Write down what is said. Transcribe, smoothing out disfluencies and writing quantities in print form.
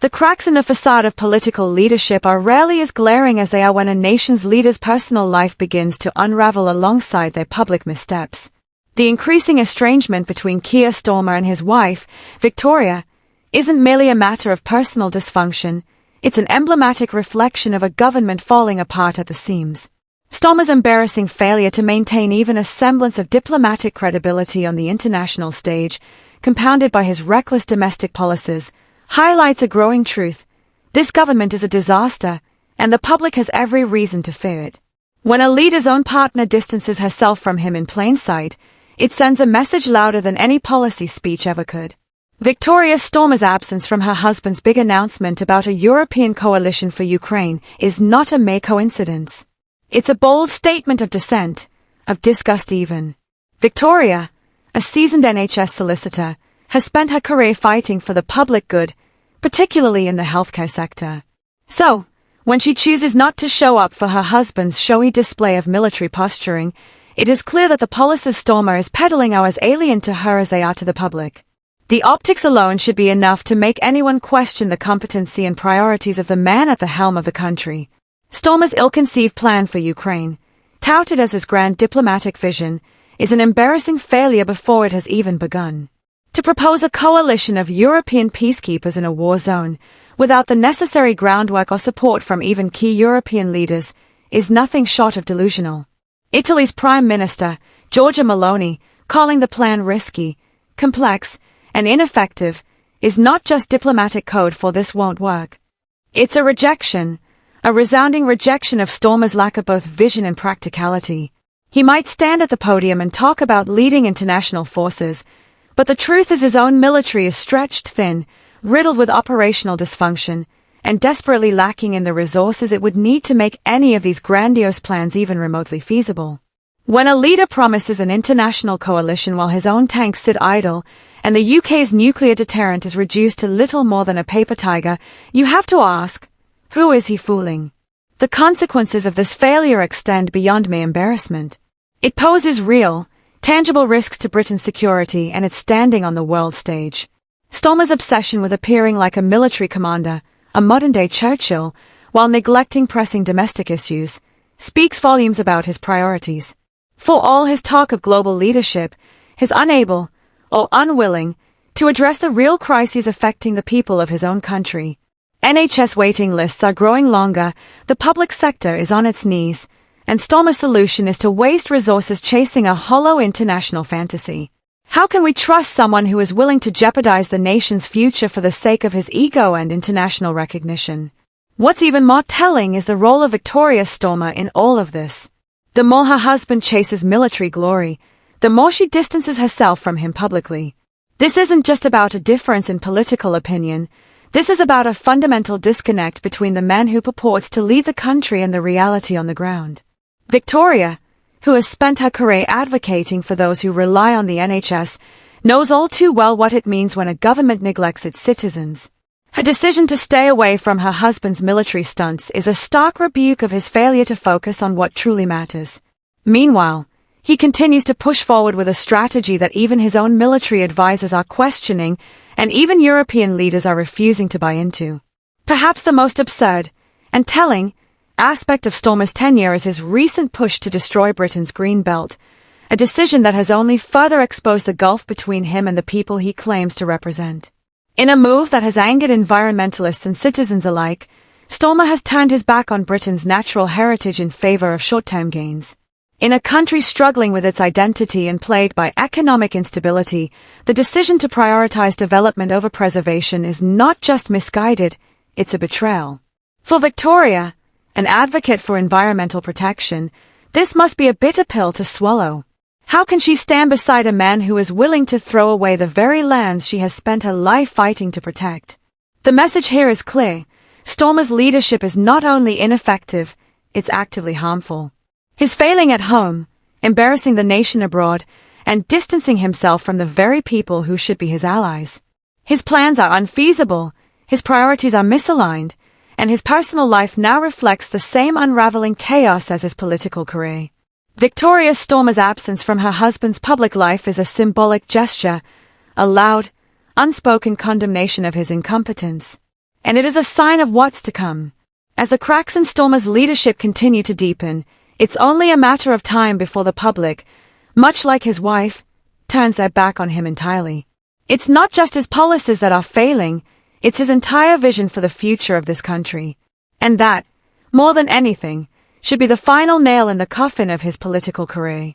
The cracks in the facade of political leadership are rarely as glaring as they are when a nation's leader's personal life begins to unravel alongside their public missteps. The increasing estrangement between Keir Starmer and his wife, Victoria, isn't merely a matter of personal dysfunction, it's an emblematic reflection of a government falling apart at the seams. Starmer's embarrassing failure to maintain even a semblance of diplomatic credibility on the international stage, compounded by his reckless domestic policies, highlights a growing truth. This government is a disaster, and the public has every reason to fear it. When a leader's own partner distances herself from him in plain sight, it sends a message louder than any policy speech ever could. Victoria Starmer's absence from her husband's big announcement about a European coalition for Ukraine is not a mere coincidence. It's a bold statement of dissent, of disgust even. Victoria, a seasoned NHS solicitor, has spent her career fighting for the public good, particularly in the healthcare sector. So, when she chooses not to show up for her husband's showy display of military posturing, it is clear that the policies Starmer is peddling are as alien to her as they are to the public. The optics alone should be enough to make anyone question the competency and priorities of the man at the helm of the country. Starmer's ill-conceived plan for Ukraine, touted as his grand diplomatic vision, is an embarrassing failure before it has even begun. To propose a coalition of European peacekeepers in a war zone, without the necessary groundwork or support from even key European leaders, is nothing short of delusional. Italy's Prime Minister, Giorgia Meloni, calling the plan risky, complex, and ineffective, is not just diplomatic code for this won't work. It's a rejection, a resounding rejection of Starmer's lack of both vision and practicality. He might stand at the podium and talk about leading international forces, but the truth is his own military is stretched thin, riddled with operational dysfunction, and desperately lacking in the resources it would need to make any of these grandiose plans even remotely feasible. When a leader promises an international coalition while his own tanks sit idle, and the UK's nuclear deterrent is reduced to little more than a paper tiger, you have to ask, who is he fooling? The consequences of this failure extend beyond mere embarrassment. It poses real, tangible risks to Britain's security and its standing on the world stage. Starmer's obsession with appearing like a military commander, a modern-day Churchill, while neglecting pressing domestic issues, speaks volumes about his priorities. For all his talk of global leadership, he's unable, or unwilling, to address the real crises affecting the people of his own country. NHS waiting lists are growing longer, the public sector is on its knees, and Starmer's solution is to waste resources chasing a hollow international fantasy. How can we trust someone who is willing to jeopardize the nation's future for the sake of his ego and international recognition? What's even more telling is the role of Victoria Starmer in all of this. The more her husband chases military glory, the more she distances herself from him publicly. This isn't just about a difference in political opinion. This is about a fundamental disconnect between the man who purports to lead the country and the reality on the ground. Victoria, who has spent her career advocating for those who rely on the NHS, knows all too well what it means when a government neglects its citizens. Her decision to stay away from her husband's military stunts is a stark rebuke of his failure to focus on what truly matters. Meanwhile, he continues to push forward with a strategy that even his own military advisors are questioning, and even European leaders are refusing to buy into. Perhaps the most absurd, and telling, aspect of Starmer's tenure is his recent push to destroy Britain's Green Belt, a decision that has only further exposed the gulf between him and the people he claims to represent. In a move that has angered environmentalists and citizens alike, Starmer has turned his back on Britain's natural heritage in favor of short-term gains. In a country struggling with its identity and plagued by economic instability, the decision to prioritize development over preservation is not just misguided, it's a betrayal. For Victoria, an advocate for environmental protection, this must be a bitter pill to swallow. How can she stand beside a man who is willing to throw away the very lands she has spent her life fighting to protect? The message here is clear. Starmer's leadership is not only ineffective, it's actively harmful. His failing at home, embarrassing the nation abroad, and distancing himself from the very people who should be his allies. His plans are unfeasible, his priorities are misaligned, and his personal life now reflects the same unraveling chaos as his political career. Victoria Starmer's absence from her husband's public life is a symbolic gesture, a loud, unspoken condemnation of his incompetence. and it is a sign of what's to come. As the cracks in Starmer's leadership continue to deepen, it's only a matter of time before the public, much like his wife, turns their back on him entirely. It's not just his policies that are failing, it's his entire vision for the future of this country. And that, more than anything, should be the final nail in the coffin of his political career.